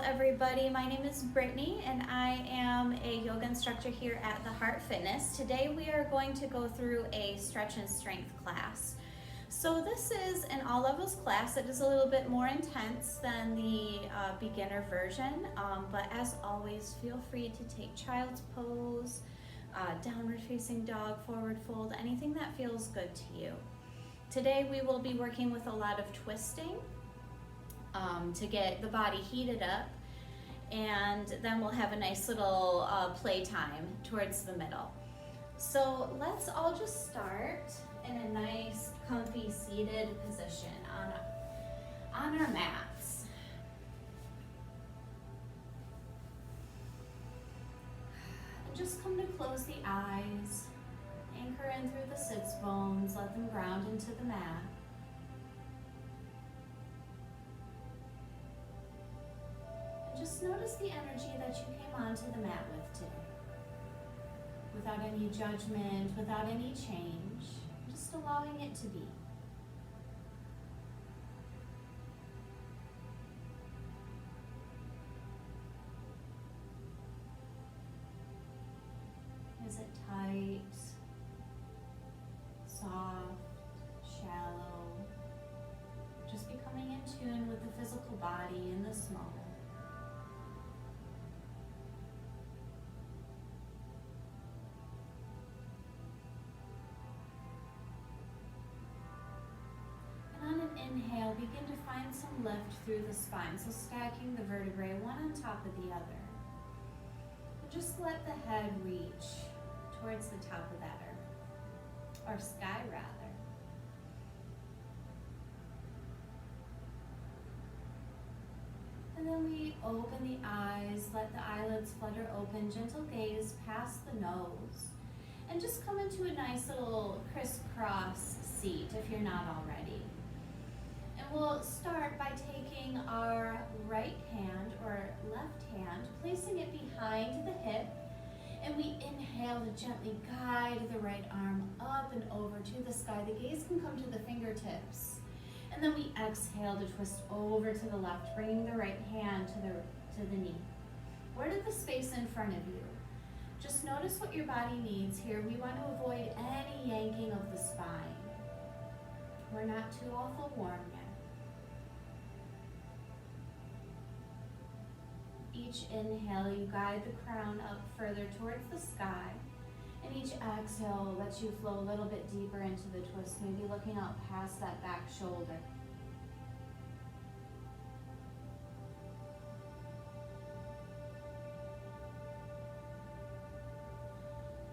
everybody, my name is Brittney and I am a yoga instructor here at The Heart Fitness. Today we are going to go through a stretch and strength class. So this is an all levels class. It is a little bit more intense than the beginner version, but as always, feel free to take child's pose, downward facing dog, forward fold, anything that feels good to you. Today we will be working with a lot of twisting to get the body heated up, and then we'll have a nice little play time towards the middle. So let's all just start in a nice comfy seated position on our mats. And just come to close the eyes, anchor in through the sits bones, let them ground into the mat. Just notice the energy that you came onto the mat with today. Without any judgment, without any change, just allowing it to be. Is it tight, soft, shallow? Just becoming in tune with the physical body in this moment. Inhale, begin to find some lift through the spine, so stacking the vertebrae one on top of the other. And just let the head reach towards the top of that earth, or sky rather. And then we open the eyes, let the eyelids flutter open, gentle gaze past the nose, and just come into a nice little crisscross seat if you're not already. We'll start by taking our right hand or left hand, placing it behind the hip, and we inhale to gently guide the right arm up and over to the sky. The gaze can come to the fingertips. And then we exhale to twist over to the left, bringing the right hand to the knee or to the space in front of you. Just notice what your body needs here. We want to avoid any yanking of the spine. We're not too awful warm yet. Each inhale, you guide the crown up further towards the sky, and each exhale lets you flow a little bit deeper into the twist, maybe looking out past that back shoulder.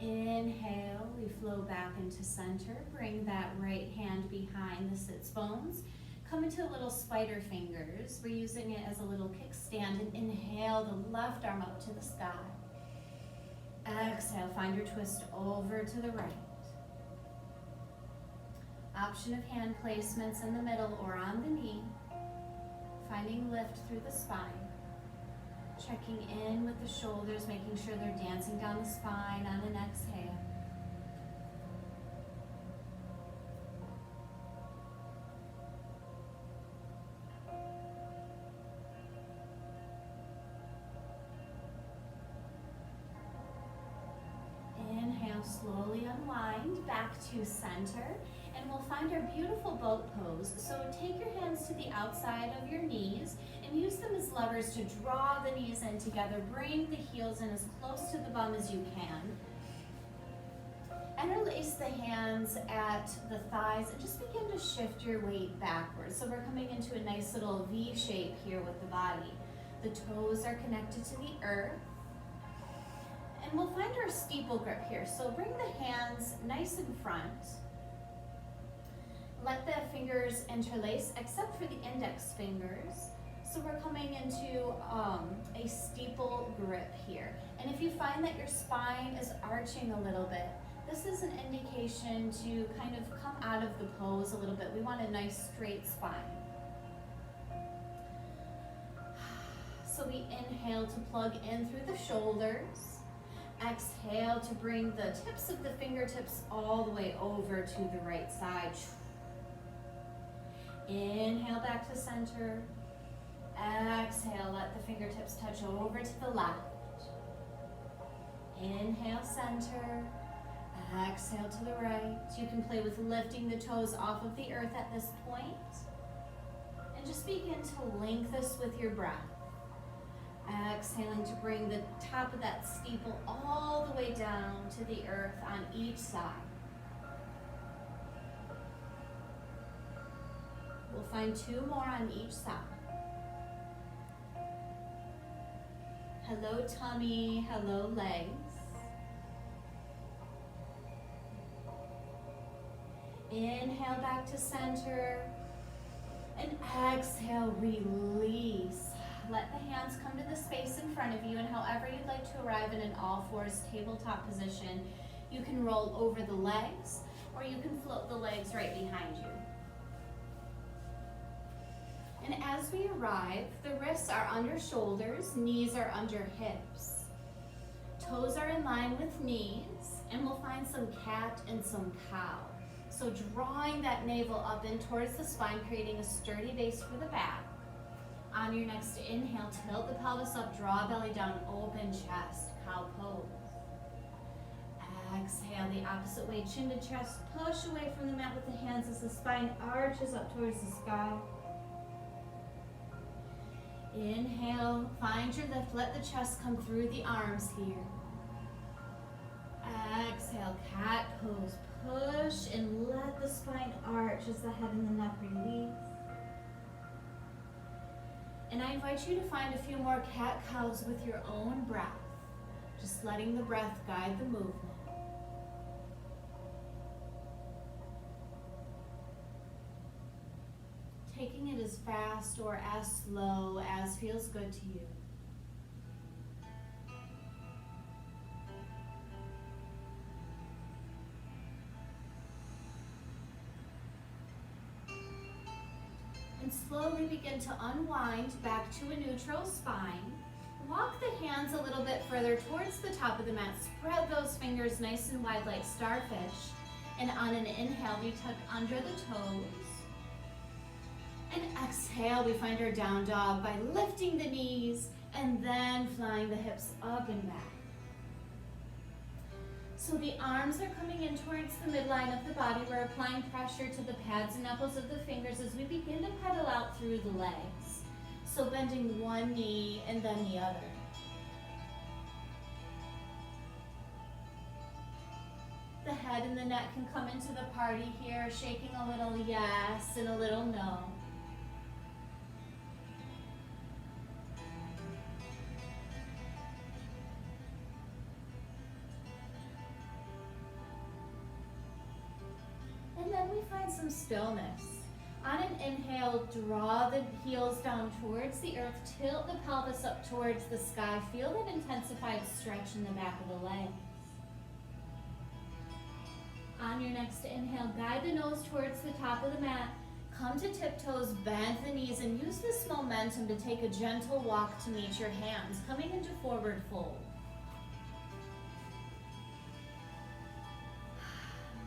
Inhale, we flow back into center, bring that right hand behind the sits bones. Come into little spider fingers. We're using it as a little kickstand, and inhale the left arm up to the sky. Exhale, find your twist over to the right. Option of hand placements in the middle or on the knee. Finding lift through the spine. Checking in with the shoulders, making sure they're dancing down the spine on an exhale. Slowly unwind back to center, and we'll find our beautiful boat pose. So take your hands to the outside of your knees and use them as levers to draw the knees in together. Bring the heels in as close to the bum as you can. Interlace the hands at the thighs and just begin to shift your weight backwards. So we're coming into a nice little V shape here with the body. The toes are connected to the earth. And we'll find our steeple grip here. So bring the hands nice in front. Let the fingers interlace, except for the index fingers. So we're coming into a steeple grip here. And if you find that your spine is arching a little bit, this is an indication to kind of come out of the pose a little bit. We want a nice straight spine. So we inhale to plug in through the shoulders. Exhale to bring the tips of the fingertips all the way over to the right side. Inhale back to center. Exhale, let the fingertips touch over to the left. Inhale, center. Exhale to the right. You can play with lifting the toes off of the earth at this point. And just begin to link this with your breath. Exhaling to bring the top of that steeple all the way down to the earth on each side. We'll find 2 more on each side. Hello tummy, hello legs. Inhale back to center. And exhale, release. Let the hands come to the space in front of you, and however you'd like to arrive in an all-fours tabletop position, you can roll over the legs, or you can float the legs right behind you. And as we arrive, the wrists are under shoulders, knees are under hips. Toes are in line with knees, and we'll find some cat and some cow. So drawing that navel up in towards the spine, creating a sturdy base for the back. On your next inhale, tilt the pelvis up, draw belly down, open chest, cow pose. Exhale, the opposite way, chin to chest, push away from the mat with the hands as the spine arches up towards the sky. Inhale, find your lift, let the chest come through the arms here. Exhale, cat pose, push and let the spine arch as the head and the neck release. And I invite you to find a few more cat-cows with your own breath, just letting the breath guide the movement. Taking it as fast or as slow as feels good to you. And slowly begin to unwind back to a neutral spine. Walk the hands a little bit further towards the top of the mat. Spread those fingers nice and wide like starfish. And on an inhale, we tuck under the toes. And exhale, we find our down dog by lifting the knees and then flying the hips up and back. So the arms are coming in towards the midline of the body. We're applying pressure to the pads and knuckles of the fingers as we begin to pedal out through the legs. So bending one knee and then the other. The head and the neck can come into the party here, shaking a little yes and a little no. And then we find some stillness. On an inhale, draw the heels down towards the earth, tilt the pelvis up towards the sky. Feel that intensified stretch in the back of the legs. On your next inhale, guide the nose towards the top of the mat. Come to tiptoes, bend the knees, and use this momentum to take a gentle walk to meet your hands, coming into forward fold.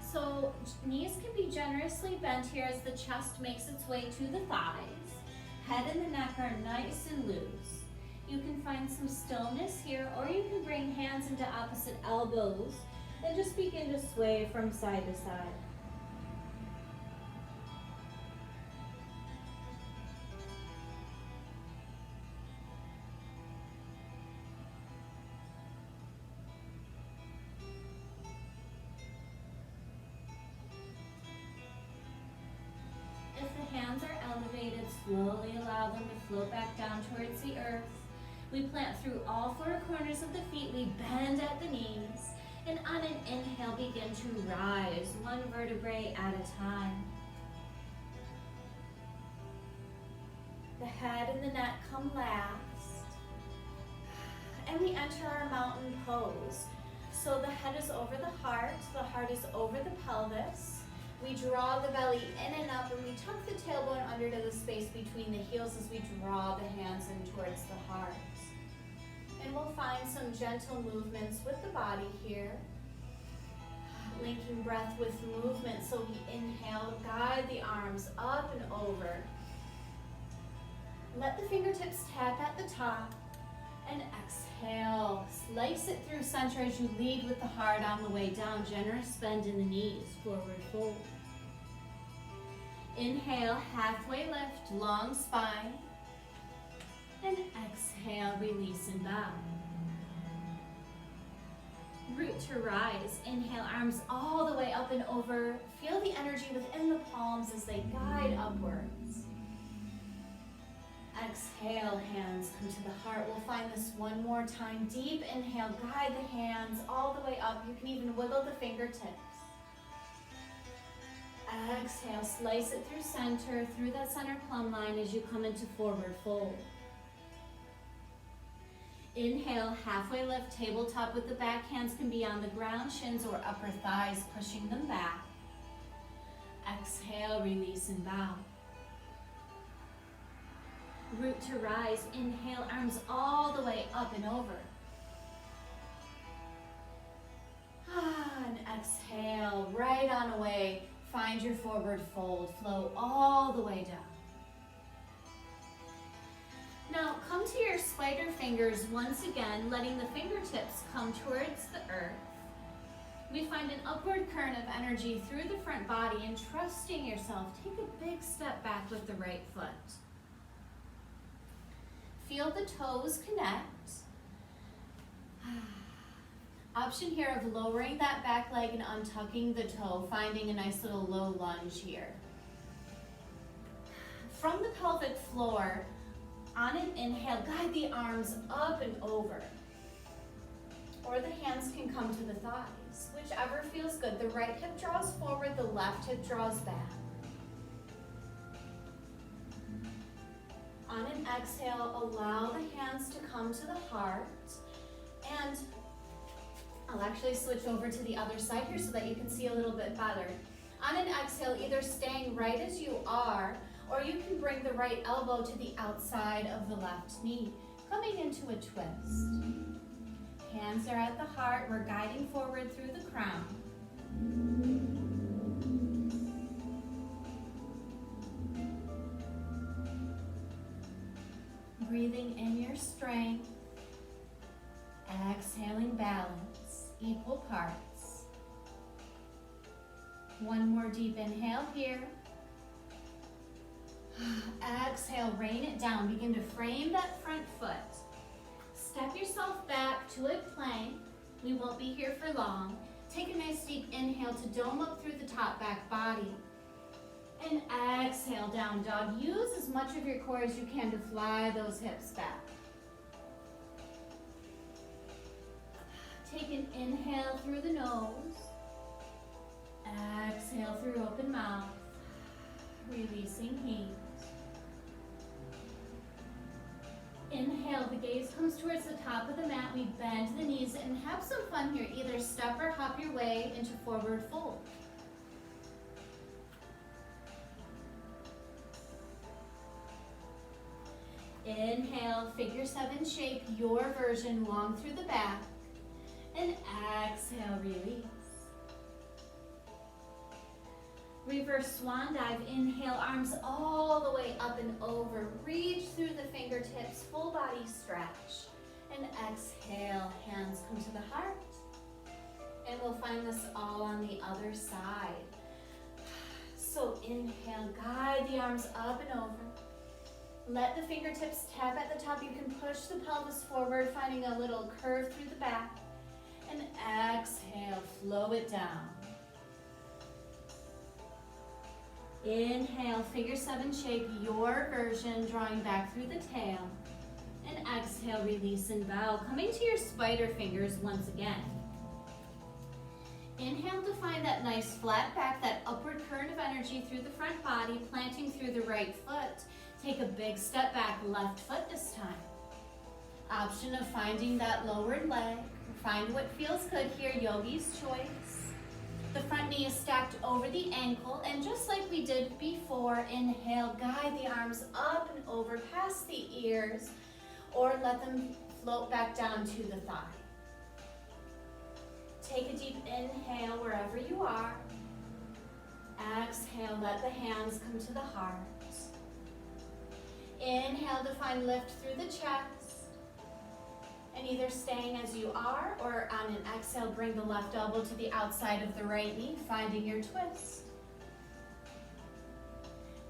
So knees can be generously bent here as the chest makes its way to the thighs. Head and the neck are nice and loose. You can find some stillness here, or you can bring hands into opposite elbows and just begin to sway from side to side. Hands are elevated, slowly allow them to float back down towards the earth. We plant through all 4 corners of the feet, we bend at the knees, and on an inhale begin to rise, 1 vertebrae at a time. The head and the neck come last, and we enter our mountain pose. So the head is over the heart is over the pelvis. We draw the belly in and up, and we tuck the tailbone under to the space between the heels as we draw the hands in towards the heart. And we'll find some gentle movements with the body here. Linking breath with movement. So we inhale, guide the arms up and over. Let the fingertips tap at the top. And exhale, slice it through center as you lead with the heart on the way down. Generous bend in the knees, forward fold. Inhale, halfway lift, long spine. And exhale, release and bow. Root to rise. Inhale, arms all the way up and over. Feel the energy within the palms as they guide upwards. Exhale, hands come to the heart. We'll find this one more time. Deep inhale, guide the hands all the way up. You can even wiggle the fingertips. Exhale, slice it through center, through that center plumb line as you come into forward fold. Inhale, halfway lift, tabletop with the back. Hands can be on the ground, shins or upper thighs, pushing them back. Exhale, release and bow. Root to rise. Inhale, arms all the way up and over. And exhale, right on away. Find your forward fold. Flow all the way down. Now come to your spider fingers once again, letting the fingertips come towards the earth. We find an upward current of energy through the front body and trusting yourself. Take a big step back with the right foot. Feel the toes connect. Option here of lowering that back leg and untucking the toe, finding a nice little low lunge here. From the pelvic floor, on an inhale, guide the arms up and over. Or the hands can come to the thighs, whichever feels good. The right hip draws forward, the left hip draws back. On an exhale, allow the hands to come to the heart. And I'll actually switch over to the other side here so that you can see a little bit better. On an exhale, either staying right as you are, or you can bring the right elbow to the outside of the left knee, coming into a twist. Hands are at the heart. We're guiding forward through the crown. Breathing in your strength. Exhaling balance, equal parts. One more deep inhale here. Exhale, rain it down. Begin to frame that front foot. Step yourself back to a plank. We won't be here for long. Take a nice deep inhale to dome up through the top back body. And exhale, down dog. Use as much of your core as you can to fly those hips back. Take an inhale through the nose. Exhale through open mouth. Releasing heat. Inhale, the gaze comes towards the top of the mat. We bend the knees and have some fun here. Either step or hop your way into forward fold. Inhale, figure 7 shape, your version, long through the back. And exhale, release. Reverse swan dive. Inhale, arms all the way up and over. Reach through the fingertips, full body stretch. And exhale, hands come to the heart. And we'll find this all on the other side. So inhale, guide the arms up and over. Let the fingertips tap at the top. You can push the pelvis forward, finding a little curve through the back. And exhale, flow it down. Inhale, figure 7 shape, your version, drawing back through the tail. And exhale, release and bow. Coming to your spider fingers once again. Inhale to find that nice flat back, that upward current of energy through the front body, planting through the right foot. Take a big step back, left foot this time. Option of finding that lowered leg. Find what feels good here, yogi's choice. The front knee is stacked over the ankle, and just like we did before, inhale, guide the arms up and over past the ears, or let them float back down to the thigh. Take a deep inhale wherever you are. Exhale, let the hands come to the heart. Inhale to find lift through the chest. And either staying as you are, or on an exhale, bring the left elbow to the outside of the right knee, finding your twist.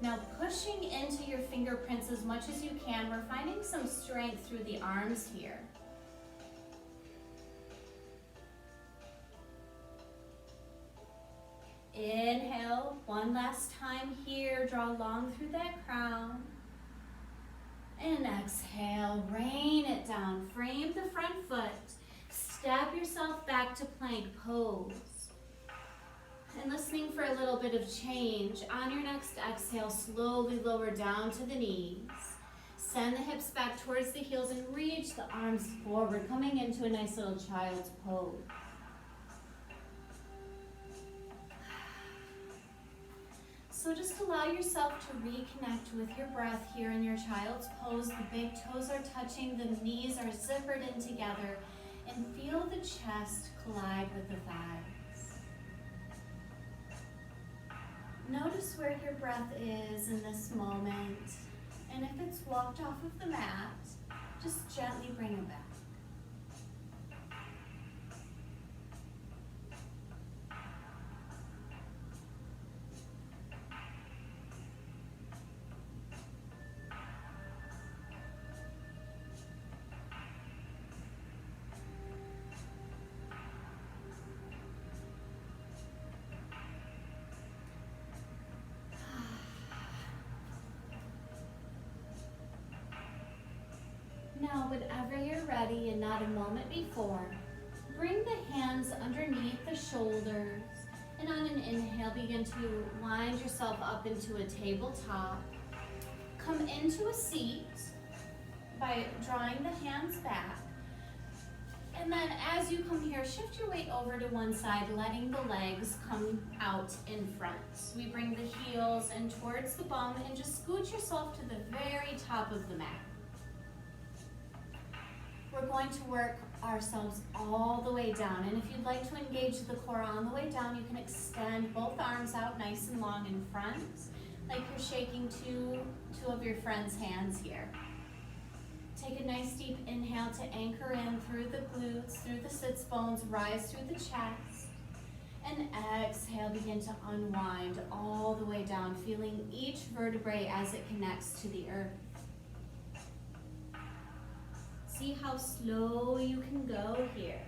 Now pushing into your fingerprints as much as you can. We're finding some strength through the arms here. Inhale, one last time here. Draw long through that crown. And exhale, rain it down. Frame the front foot. Step yourself back to plank pose. And listening for a little bit of change. On your next exhale, slowly lower down to the knees. Send the hips back towards the heels and reach the arms forward, coming into a nice little child's pose. So just allow yourself to reconnect with your breath here in your child's pose. The big toes are touching, the knees are zippered in together, and feel the chest collide with the thighs. Notice where your breath is in this moment, and if it's walked off of the mat, just gently bring it back. Now, whenever you're ready and not a moment before, bring the hands underneath the shoulders, and on an inhale, begin to wind yourself up into a tabletop. Come into a seat by drawing the hands back. And then as you come here, shift your weight over to one side, letting the legs come out in front. We bring the heels in towards the bum and just scoot yourself to the very top of the mat. We're going to work ourselves all the way down. And if you'd like to engage the core on the way down, you can extend both arms out nice and long in front, like you're shaking two of your friend's hands here. Take a nice deep inhale to anchor in through the glutes, through the sits bones, rise through the chest. And exhale, begin to unwind all the way down, feeling each vertebrae as it connects to the earth. See how slow you can go here.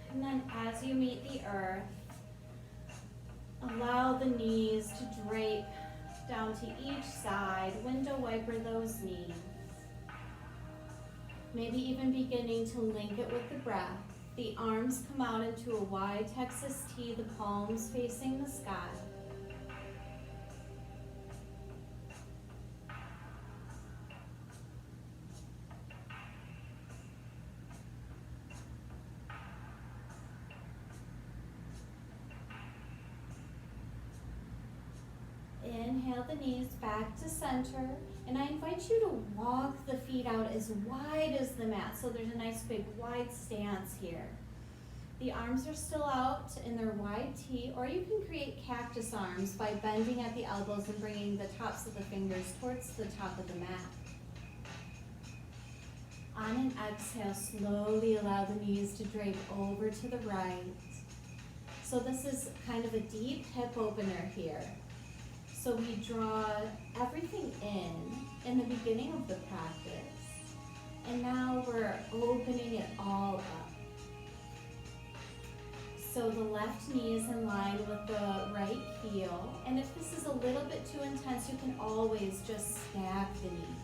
And then as you meet the earth, allow the knees to drape down to each side. Window wiper those knees. Maybe even beginning to link it with the breath. The arms come out into a wide Texas T, the palms facing the sky. Inhale the knees back to center, and I invite you to walk the feet out as wide as the mat, so there's a nice big wide stance here. The arms are still out in their wide T, or you can create cactus arms by bending at the elbows and bringing the tops of the fingers towards the top of the mat. On an exhale, slowly allow the knees to drape over to the right. So this is kind of a deep hip opener here. So we draw everything in the beginning of the practice, and now we're opening it all up. So the left knee is in line with the right heel, and if this is a little bit too intense, you can always just stack the knees.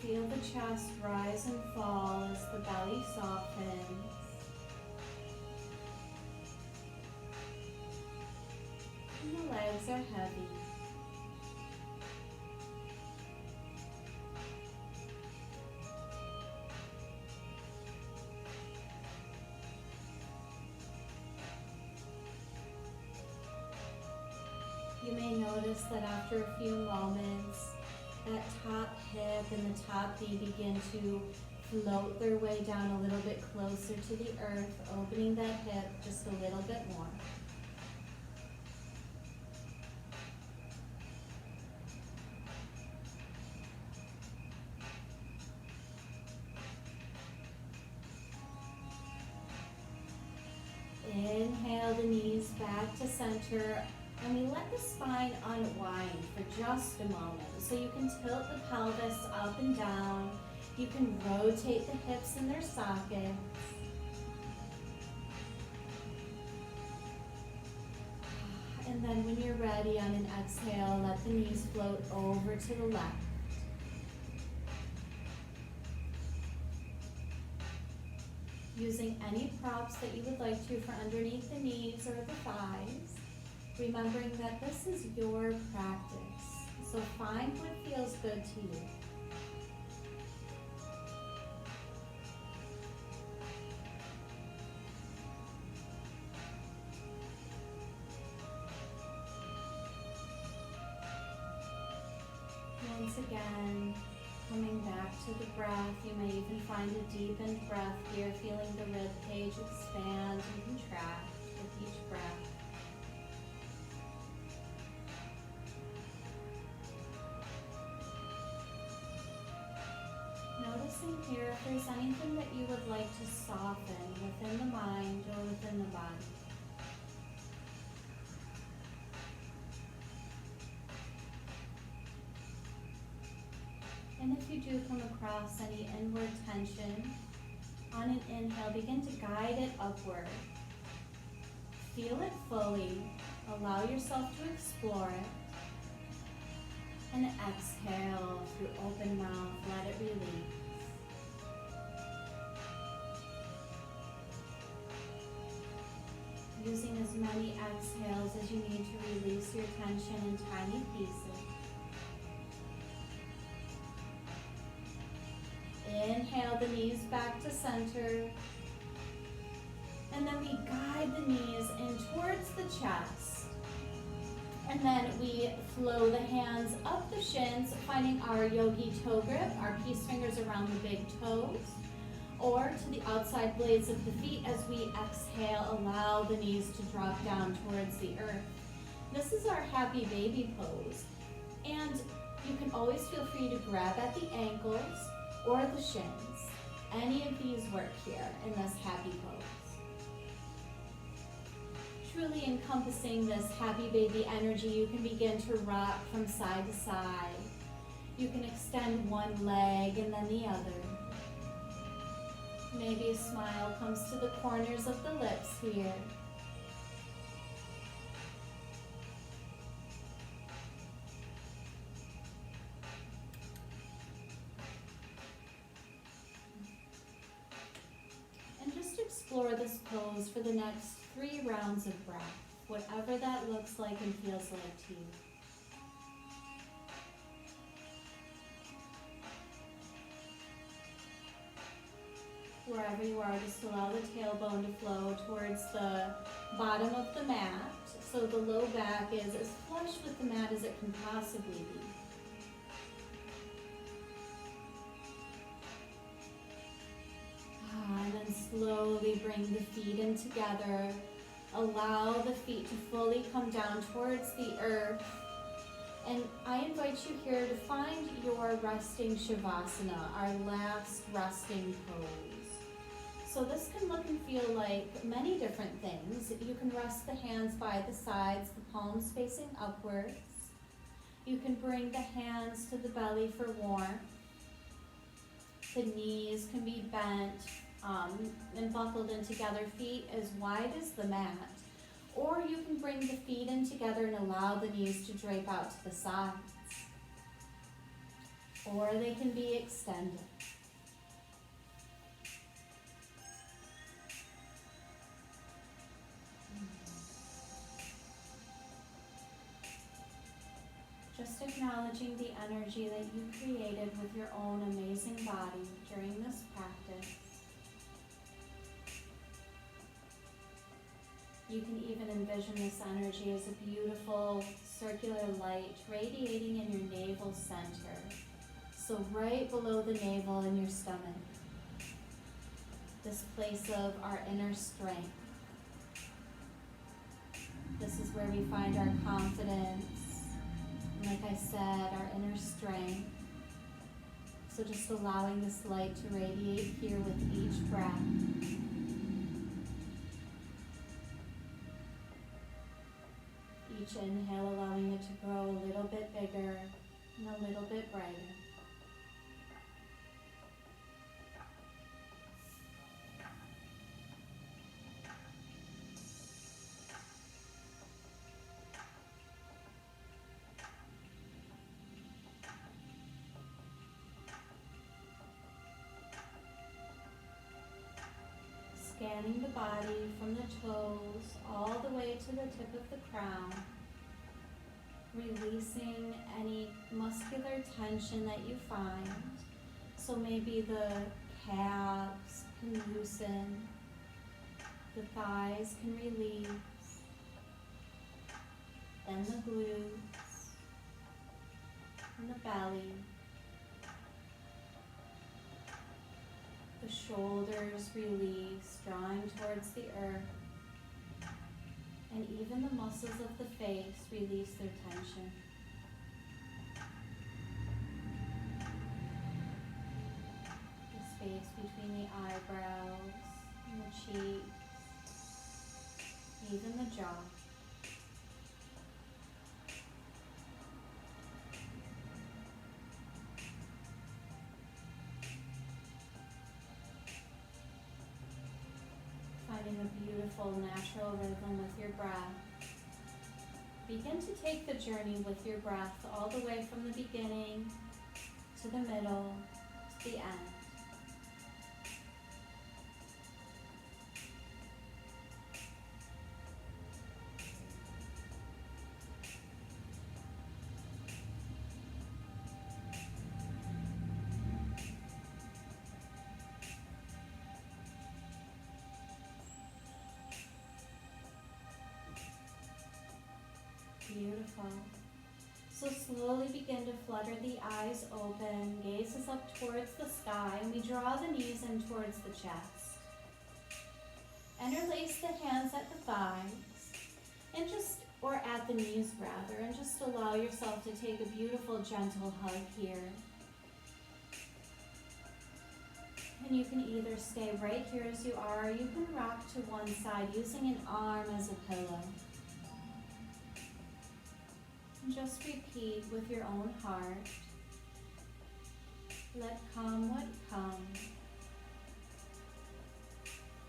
Feel the chest rise and fall as the belly softens. And the legs are heavy. You may notice that after a few moments, that top hip and the top knee begin to float their way down a little bit closer to the earth, opening that hip just a little bit more. Inhale the knees back to center, and we let the spine unwind for just a moment. So you can tilt the pelvis up and down. You can rotate the hips in their sockets. And then when you're ready, on an exhale, let the knees float over to the left. Using any props that you would like to for underneath the knees or the thighs, remembering that this is your practice. So find what feels good to you. Once again, coming back to the breath, you may even find a deepened breath here, feeling the rib cage expand and contract with each breath. Noticing here if there's anything that you would like to soften within the mind or within the body. And if you do come across any inward tension, on an inhale, begin to guide it upward. Feel it fully. Allow yourself to explore it. And exhale through open mouth, let it release. Using as many exhales as you need to release your tension in tiny pieces. Inhale the knees back to center. And then we guide the knees in towards the chest. And then we flow the hands up the shins, finding our yogi toe grip, our peace fingers around the big toes, or to the outside blades of the feet as we exhale, allow the knees to drop down towards the earth. This is our happy baby pose. And you can always feel free to grab at the ankles or the shins. Any of these work here in this happy pose. Truly encompassing this happy baby energy, you can begin to rock from side to side. You can extend one leg and then the other. Maybe a smile comes to the corners of the lips here. And just explore this pose for the next 3 rounds of breath, whatever that looks like and feels like to you. Wherever you are, just allow the tailbone to flow towards the bottom of the mat, so the low back is as flush with the mat as it can possibly be. And then slowly bring the feet in together. Allow the feet to fully come down towards the earth. And I invite you here to find your resting Shavasana, our last resting pose. So this can look and feel like many different things. You can rest the hands by the sides, the palms facing upwards. You can bring the hands to the belly for warmth. The knees can be bent and buckled in together, feet as wide as the mat. Or you can bring the feet in together and allow the knees to drape out to the sides. Or they can be extended. Just acknowledging the energy that you created with your own amazing body during this practice. You can even envision this energy as a beautiful circular light radiating in your navel center. So right below the navel in your stomach, this place of our inner strength. This is where we find our confidence, and like I said, our inner strength. So just allowing this light to radiate here with each breath. Each inhale allowing it to grow a little bit bigger and a little bit brighter. Scanning the body from the toes all the way to the tip of the crown, releasing any muscular tension that you find. So maybe the calves can loosen, the thighs can release, then the glutes and the belly. The shoulders release, drawing towards the earth. And even the muscles of the face release their tension. The space between the eyebrows and the cheeks, even the jaw. Finding a beautiful natural rhythm with your breath. Begin to take the journey with your breath all the way from the beginning to the middle to the end. Beautiful. So slowly begin to flutter the eyes open, gazes up towards the sky, and we draw the knees in towards the chest. Interlace the hands at the thighs, or at the knees rather, and just allow yourself to take a beautiful gentle hug here. And you can either stay right here as you are, or you can rock to one side using an arm as a pillow. And just repeat with your own heart. Let come what comes.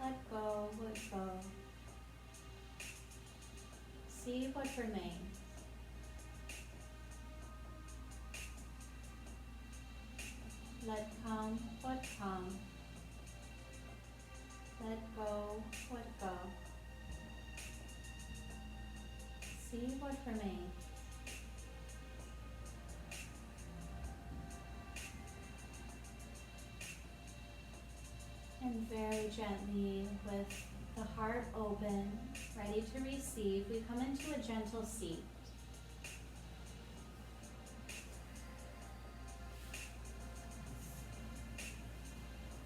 Let go what goes. See what remains. Let come what comes. Let go what goes. See what remains. And very gently, with the heart open, ready to receive, we come into a gentle seat.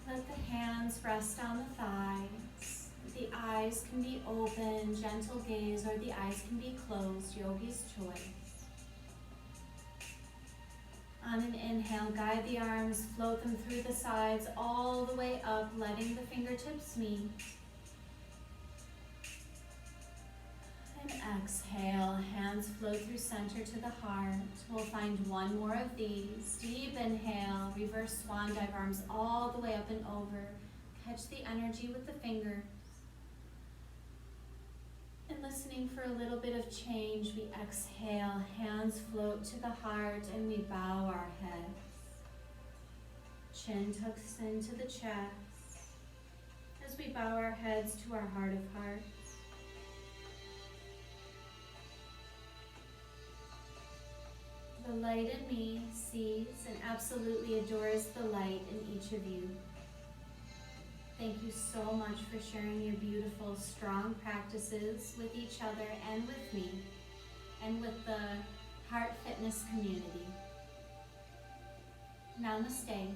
Let the hands rest on the thighs. The eyes can be open, gentle gaze, or the eyes can be closed, yogi's choice. On an inhale, guide the arms, float them through the sides, all the way up, letting the fingertips meet. And exhale, hands float through center to the heart. We'll find one more of these. Deep inhale, reverse swan dive, arms all the way up and over. Catch the energy with the fingers. And listening for a little bit of change, we exhale, hands float to the heart, and we bow our heads. Chin tucks into the chest as we bow our heads to our heart of hearts. The light in me sees and absolutely adores the light in each of you. Thank you so much for sharing your beautiful, strong practices with each other and with me, and with the Heart Fitness community. Namaste.